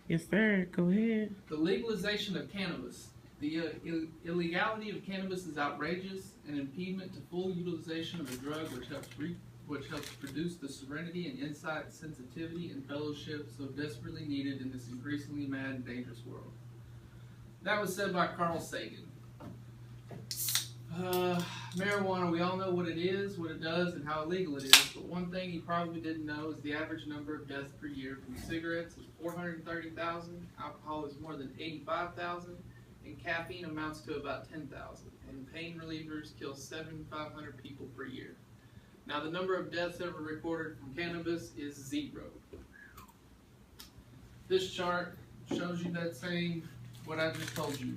Yes, sir. Go ahead. The legalization of cannabis. The illegality of cannabis is outrageous, an impediment to full utilization of a drug which helps produce the serenity and insight, sensitivity, and fellowship so desperately needed in this increasingly mad and dangerous world. That was said by Carl Sagan. Marijuana, we all know what it is, what it does, and how illegal it is, but one thing you probably didn't know is the average number of deaths per year from cigarettes is 430,000, alcohol is more than 85,000, and caffeine amounts to about 10,000, and pain relievers kill 7,500 people per year. Now, the number of deaths ever recorded from cannabis is 0. This chart shows you that saying, what I just told you.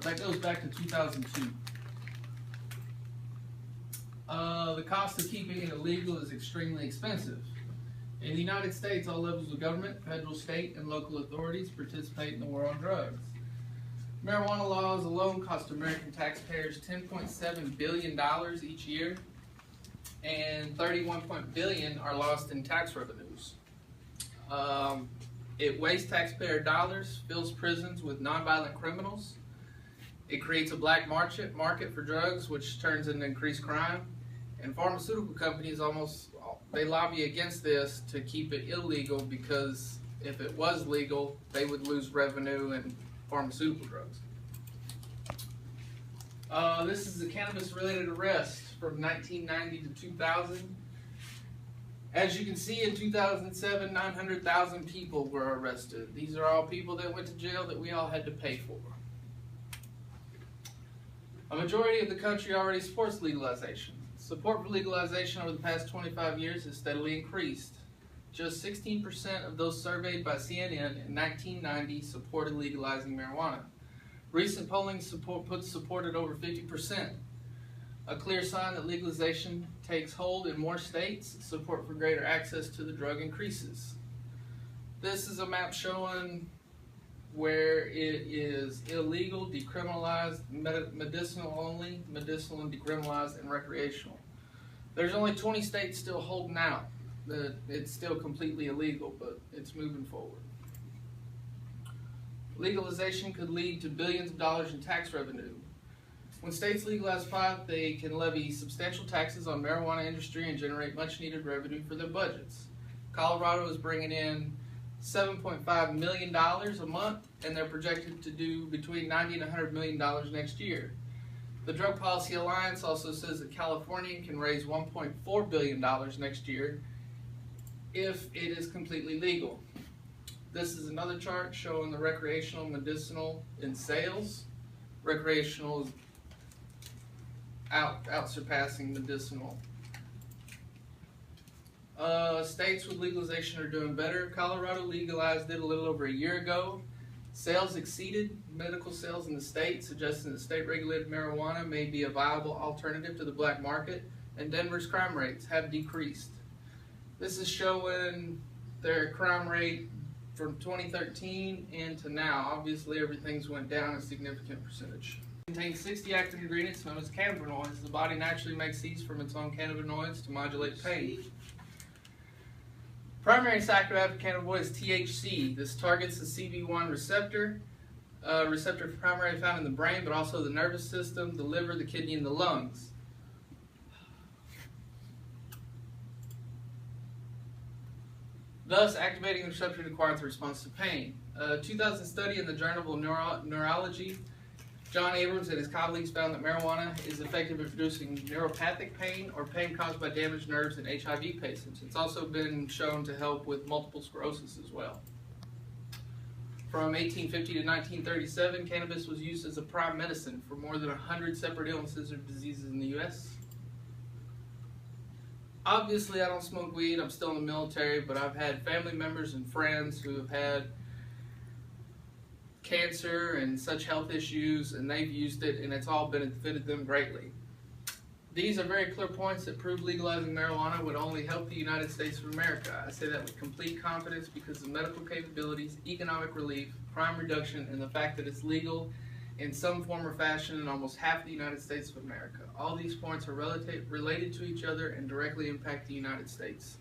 That goes back to 2002. The cost of keeping it illegal is extremely expensive. In the United States, all levels of government, federal, state, and local authorities participate in the war on drugs. Marijuana laws alone cost American taxpayers $10.7 billion each year, and $31 billion are lost in tax revenues. It wastes taxpayer dollars, fills prisons with nonviolent criminals. It creates a black market for drugs, which turns into increased crime. And pharmaceutical companies they lobby against this to keep it illegal, because if it was legal, they would lose revenue in pharmaceutical drugs. This is a cannabis-related arrest from 1990 to 2000. As you can see, in 2007, 900,000 people were arrested. These are all people that went to jail that we all had to pay for. A majority of the country already supports legalization. Support for legalization over the past 25 years has steadily increased. Just 16% of those surveyed by CNN in 1990 supported legalizing marijuana. Recent polling puts support at over 50%. A clear sign that legalization takes hold in more states, support for greater access to the drug increases. This is a map showing where it is illegal, decriminalized, medicinal only, medicinal and decriminalized, and recreational. There's only 20 states still holding out that it's still completely illegal, but it's moving forward. Legalization could lead to billions of dollars in tax revenue. When states legalize pot, they can levy substantial taxes on marijuana industry and generate much needed revenue for their budgets. Colorado is bringing in $7.5 million a month, and they're projected to do between $90 and $100 million next year. The Drug Policy Alliance also says that California can raise $1.4 billion next year if it is completely legal. This is another chart showing the recreational, medicinal, in sales. Recreational is out surpassing medicinal. States with legalization are doing better. Colorado legalized it a little over a year ago. Sales exceeded medical sales in the state, suggesting that state-regulated marijuana may be a viable alternative to the black market, and Denver's crime rates have decreased. This is showing their crime rate from 2013 into now. Obviously, everything's went down a significant percentage. It contains 60 active ingredients known as cannabinoids. The body naturally makes these from its own cannabinoids to modulate pain. Primary psychoactive cannabinoid is THC. This targets the CB1 receptor, receptor primarily found in the brain, but also the nervous system, the liver, the kidney, and the lungs. Thus, activating the receptor requires a response to pain. A 2000 study in the Journal of Neurology, John Abrams and his colleagues found that marijuana is effective at reducing neuropathic pain or pain caused by damaged nerves in HIV patients. It's also been shown to help with multiple sclerosis as well. From 1850 to 1937, cannabis was used as a prime medicine for more than 100 separate illnesses or diseases in the U.S. Obviously, I don't smoke weed. I'm still in the military, but I've had family members and friends who have had cancer and such health issues, and they've used it, and it's all benefited them greatly. These are very clear points that prove legalizing marijuana would only help the United States of America. I say that with complete confidence because of medical capabilities, economic relief, crime reduction, and the fact that it's legal in some form or fashion in almost half the United States of America. All these points are related to each other and directly impact the United States.